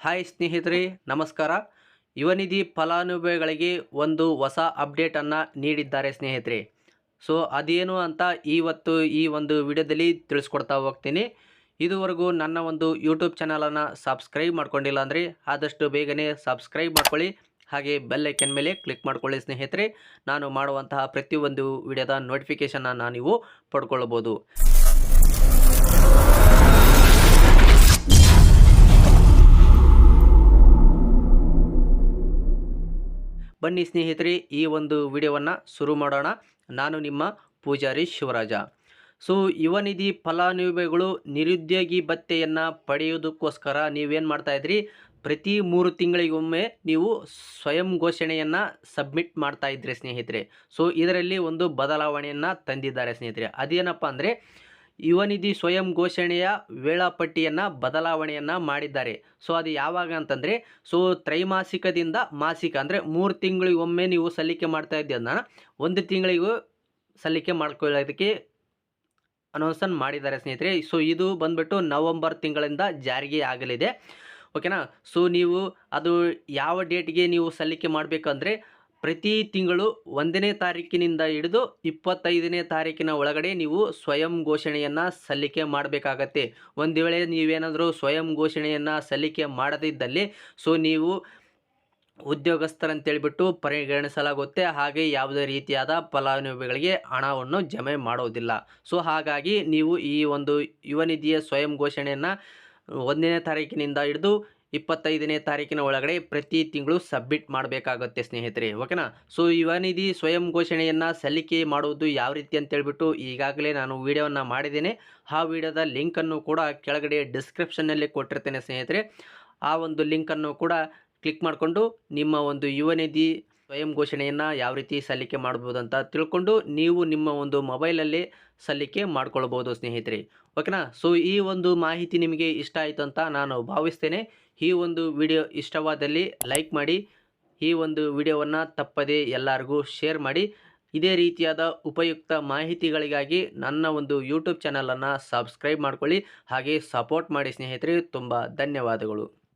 Hi ಸ್ನೇಹಿತರೆ, ನಮಸ್ಕಾರ. ಯುವ ನಿಧಿ ಫಲಾನುಭವಿಗಳಿಗೆ ಒಂದು ಹೊಸ ಅಪ್ಡೇಟನ್ನು ನೀಡಿದ್ದಾರೆ ಸ್ನೇಹಿತರೆ. ಸೊ ಅದೇನು ಅಂತ ಇವತ್ತು ಈ ಒಂದು ವಿಡಿಯೋದಲ್ಲಿ ತಿಳಿಸ್ಕೊಡ್ತಾ ಹೋಗ್ತೀನಿ. ಇದುವರೆಗೂ ನನ್ನ ಒಂದು ಯೂಟ್ಯೂಬ್ ಚಾನಲನ್ನು ಸಬ್ಸ್ಕ್ರೈಬ್ ಮಾಡ್ಕೊಂಡಿಲ್ಲ ಅಂದರೆ ಆದಷ್ಟು ಬೇಗನೆ ಸಬ್ಸ್ಕ್ರೈಬ್ ಮಾಡ್ಕೊಳ್ಳಿ. ಹಾಗೆ ಬೆಲ್ ಐಕನ್ ಮೇಲೆ ಕ್ಲಿಕ್ ಮಾಡ್ಕೊಳ್ಳಿ ಸ್ನೇಹಿತರೆ. ನಾನು ಮಾಡುವಂತಹ ಪ್ರತಿಯೊಂದು ವಿಡಿಯೋದ ನೋಟಿಫಿಕೇಷನನ್ನು ನೀವು ಪಡ್ಕೊಳ್ಬೋದು. ಬನ್ನಿ ಸ್ನೇಹಿತರೆ, ಈ ಒಂದು ವಿಡಿಯೋವನ್ನು ಶುರು ಮಾಡೋಣ. ನಾನು ನಿಮ್ಮ ಪೂಜಾರಿ ಶಿವರಾಜ. ಸೊ ಯುವ ನಿಧಿ ಫಲಾನುಭವಿಗಳು ನಿರುದ್ಯೋಗಿ ಭತ್ಯೆಯನ್ನು ಪಡೆಯೋದಕ್ಕೋಸ್ಕರ ನೀವೇನು ಮಾಡ್ತಾಯಿದ್ರಿ, ಪ್ರತಿ 3 ತಿಂಗಳಿಗೊಮ್ಮೆ ನೀವು ಸ್ವಯಂ ಘೋಷಣೆಯನ್ನು ಸಬ್ಮಿಟ್ ಮಾಡ್ತಾ ಇದ್ರಿ ಸ್ನೇಹಿತರೆ. ಸೊ ಇದರಲ್ಲಿ ಒಂದು ಬದಲಾವಣೆಯನ್ನು ತಂದಿದ್ದಾರೆ ಸ್ನೇಹಿತರೆ. ಅದೇನಪ್ಪ ಅಂದರೆ, ಯುವ ನಿಧಿ ಸ್ವಯಂ ಘೋಷಣೆಯ ವೇಳಾಪಟ್ಟಿಯನ್ನು ಬದಲಾವಣೆಯನ್ನು ಮಾಡಿದ್ದಾರೆ. ಸೊ ಅದು ಯಾವಾಗ ಅಂತಂದರೆ, ಸೊ ತ್ರೈಮಾಸಿಕದಿಂದ ಮಾಸಿಕ ಅಂದರೆ 3 ತಿಂಗಳಿಗೊಮ್ಮೆ ನೀವು ಸಲ್ಲಿಕೆ ಮಾಡ್ತಾ ಇದ್ದದನ್ನ 1 ತಿಂಗಳಿಗೂ ಸಲ್ಲಿಕೆ ಮಾಡ್ಕೊಳ್ಳೋದಕ್ಕೆ ಅನೌನ್ಸನ್ನು ಮಾಡಿದ್ದಾರೆ ಸ್ನೇಹಿತರೆ. ಸೊ ಇದು ಬಂದ್ಬಿಟ್ಟು ನವಂಬರ್ ತಿಂಗಳಿಂದ ಜಾರಿಗೆ ಆಗಲಿದೆ. ಓಕೆನಾ. ಸೊ ನೀವು ಅದು ಯಾವ ಡೇಟ್ಗೆ ನೀವು ಸಲ್ಲಿಕೆ ಮಾಡಬೇಕಂದ್ರೆ, ಪ್ರತಿ ತಿಂಗಳು 1ನೇ ತಾರೀಕಿನಿಂದ ಹಿಡಿದು 25ನೇ ತಾರೀಕಿನ ಒಳಗಡೆ ನೀವು ಸ್ವಯಂ ಘೋಷಣೆಯನ್ನು ಸಲ್ಲಿಕೆ ಮಾಡಬೇಕಾಗತ್ತೆ. ಒಂದು ವೇಳೆ ನೀವೇನಾದರೂ ಸ್ವಯಂ ಘೋಷಣೆಯನ್ನು ಸಲ್ಲಿಕೆ ಮಾಡದಿದ್ದಲ್ಲಿ ಸೊ ನೀವು ಉದ್ಯೋಗಸ್ಥರಂತೇಳಿಬಿಟ್ಟು ಪರಿಗಣಿಸಲಾಗುತ್ತೆ. ಹಾಗೆ ಯಾವುದೇ ರೀತಿಯಾದ ಫಲಾನುಭವಿಗಳಿಗೆ ಹಣವನ್ನು ಜಮೆ ಮಾಡೋದಿಲ್ಲ. ಸೊ ಹಾಗಾಗಿ ನೀವು ಈ ಒಂದು ಯುವ ನಿಧಿಯ ಸ್ವಯಂ ಘೋಷಣೆಯನ್ನು 1ನೇ ತಾರೀಕಿನಿಂದ ಹಿಡಿದು 25ನೇ ತಾರೀಕಿನ ಒಳಗಡೆ ಪ್ರತಿ ತಿಂಗಳು ಸಬ್ಮಿಟ್ ಮಾಡಬೇಕಾಗುತ್ತೆ ಸ್ನೇಹಿತರೆ. ಓಕೆನಾ. ಸೊ ಯುವ ನಿಧಿ ಸ್ವಯಂ ಘೋಷಣೆಯನ್ನು ಸಲ್ಲಿಕೆ ಮಾಡುವುದು ಯಾವ ರೀತಿ ಅಂತೇಳ್ಬಿಟ್ಟು ಈಗಾಗಲೇ ನಾನು ವಿಡಿಯೋವನ್ನು ಮಾಡಿದ್ದೇನೆ. ಆ ವಿಡಿಯೋದ ಲಿಂಕನ್ನು ಕೂಡ ಕೆಳಗಡೆ ಡಿಸ್ಕ್ರಿಪ್ಷನ್ನಲ್ಲಿ ಕೊಟ್ಟಿರ್ತೇನೆ ಸ್ನೇಹಿತರೆ. ಆ ಒಂದು ಲಿಂಕನ್ನು ಕೂಡ ಕ್ಲಿಕ್ ಮಾಡಿಕೊಂಡು ನಿಮ್ಮ ಒಂದು ಯುವ ನಿಧಿ ಸ್ವಯಂ ಘೋಷಣೆಯನ್ನು ಯಾವ ರೀತಿ ಸಲ್ಲಿಕೆ ಮಾಡ್ಬೋದು ಅಂತ ತಿಳ್ಕೊಂಡು ನೀವು ನಿಮ್ಮ ಒಂದು ಮೊಬೈಲಲ್ಲಿ ಸಲ್ಲಿಕೆ ಮಾಡ್ಕೊಳ್ಬೋದು ಸ್ನೇಹಿತರೆ. ಓಕೆನಾ. ಸೊ ಈ ಒಂದು ಮಾಹಿತಿ ನಿಮಗೆ ಇಷ್ಟ ಆಯಿತು ಅಂತ ನಾನು ಭಾವಿಸ್ತೇನೆ. ಈ ಒಂದು ವಿಡಿಯೋ ಇಷ್ಟವಾದಲ್ಲಿ ಲೈಕ್ ಮಾಡಿ, ಈ ಒಂದು ವಿಡಿಯೋವನ್ನು ತಪ್ಪದೇ ಎಲ್ಲರಿಗೂ ಶೇರ್ ಮಾಡಿ. ಇದೇ ರೀತಿಯಾದ ಉಪಯುಕ್ತ ಮಾಹಿತಿಗಳಿಗಾಗಿ ನನ್ನ ಒಂದು ಯೂಟ್ಯೂಬ್ ಚಾನಲನ್ನು ಸಬ್ಸ್ಕ್ರೈಬ್ ಮಾಡ್ಕೊಳ್ಳಿ. ಹಾಗೆ ಸಪೋರ್ಟ್ ಮಾಡಿ ಸ್ನೇಹಿತರೆ. ತುಂಬ ಧನ್ಯವಾದಗಳು.